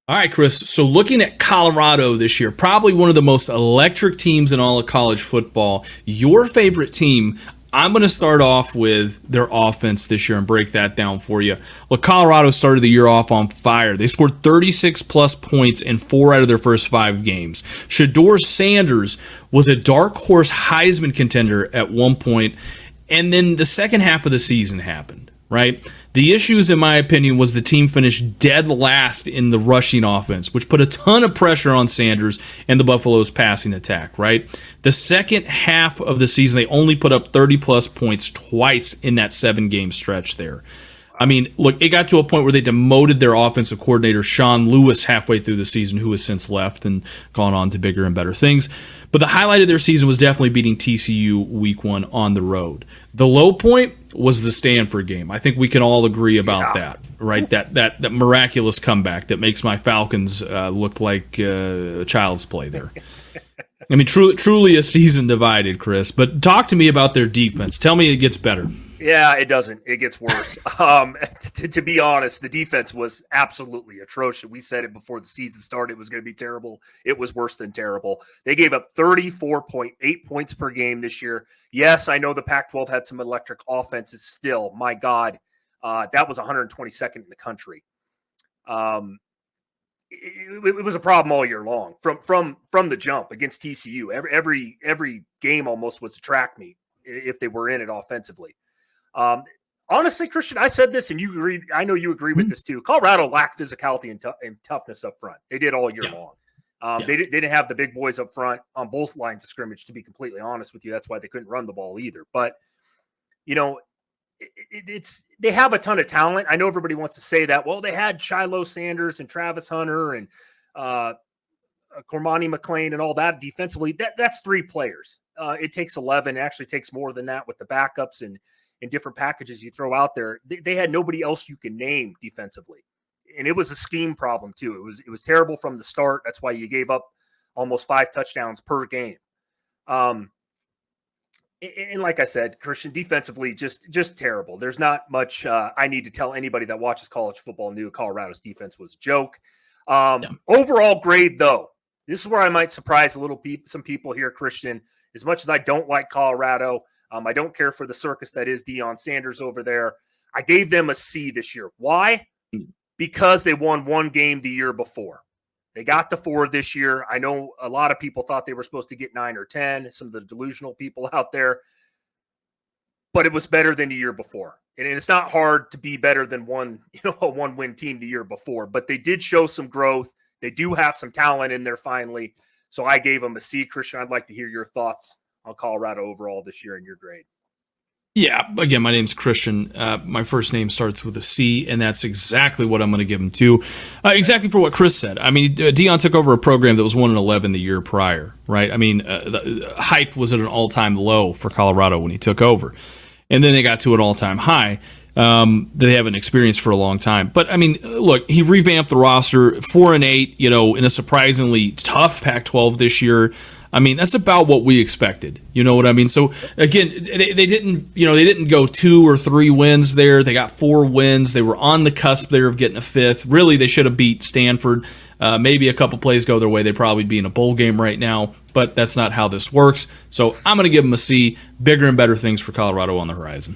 All right, Chris. So looking at Colorado this year, probably one of the most electric teams in all of college football. Your favorite team, I'm going to start off with their offense this year and break that down for you. Look, Colorado started the year off on fire. They scored 36-plus points in 4 out of their first 5 games. Shedeur Sanders was a dark horse Heisman contender at one point, and then the second half of the season happened, right? The issues, in my opinion, was the team finished dead last in the rushing offense, which put a ton of pressure on Sanders and the Buffalo's passing attack, right? The second half of the season, they only put up 30-plus points twice in that 7-game stretch there. I mean, look, it got to a point where they demoted their offensive coordinator, Sean Lewis, halfway through the season, who has since left and gone on to bigger and better things. But the highlight of their season was definitely beating TCU week 1 on the road. The low point was the Stanford game. I think we can all agree about that, right? That miraculous comeback that makes my Falcons look like child's play there. I mean, truly a season divided, Chris. But talk to me about their defense. Tell me it gets better. Yeah, it doesn't. It gets worse. To be honest, the defense was absolutely atrocious. We said it before the season started. It was going to be terrible. It was worse than terrible. They gave up 34.8 points per game this year. Yes, I know the Pac-12 had some electric offenses still. My God, that was 122nd in the country. It was a problem all year long from the jump against TCU. Every game almost was a track meet if they were in it offensively. Honestly, Christian, I said this and you agree. I know you agree with this too. Colorado lacked physicality and toughness up front. They did all year long. They didn't have the big boys up front on both lines of scrimmage, to be completely honest with you. That's why they couldn't run the ball either. But, you know, they have a ton of talent. I know everybody wants to say that. Well, they had Shiloh Sanders and Travis Hunter and Cormani McLean and all that defensively. That's 3 players. It takes 11. It actually takes more than that with the backups and different packages you throw out there. They had nobody else you can name defensively. And it was a scheme problem too. It was terrible from the start. That's why you gave up almost 5 touchdowns per game. And like I said, Christian, defensively, just terrible. There's not much I need to tell anybody that watches college football knew Colorado's defense was a joke. Overall grade, though, this is where I might surprise some people here, Christian. As much as I don't like Colorado, I don't care for the circus that is Deion Sanders over there. I gave them a C this year. Why? Because they won 1 game the year before. They got to 4 this year. I know a lot of people thought they were supposed to get 9 or 10, some of the delusional people out there. But it was better than the year before. And it's not hard to be better than a 1-win team the year before. But they did show some growth. They do have some talent in there finally. So I gave them a C. Christian, I'd like to hear your thoughts on Colorado overall this year and your grade. Yeah, again, my name's Christian. My first name starts with a C, and that's exactly what I'm going to give him too. Exactly for what Chris said. I mean, Deion took over a program that was 1-11 the year prior, right? I mean, the hype was at an all-time low for Colorado when he took over, and then they got to an all-time high. They haven't experienced for a long time. But, I mean, look, he revamped the roster, 4-8, in a surprisingly tough Pac-12 this year. I mean, that's about what we expected. You know what I mean? So, again, they didn't go 2 or 3 wins there. They got 4 wins. They were on the cusp there of getting a 5th. Really, they should have beat Stanford. Maybe a couple plays go their way. They'd probably be in a bowl game right now. But that's not how this works. So I'm going to give them a C. Bigger and better things for Colorado on the horizon.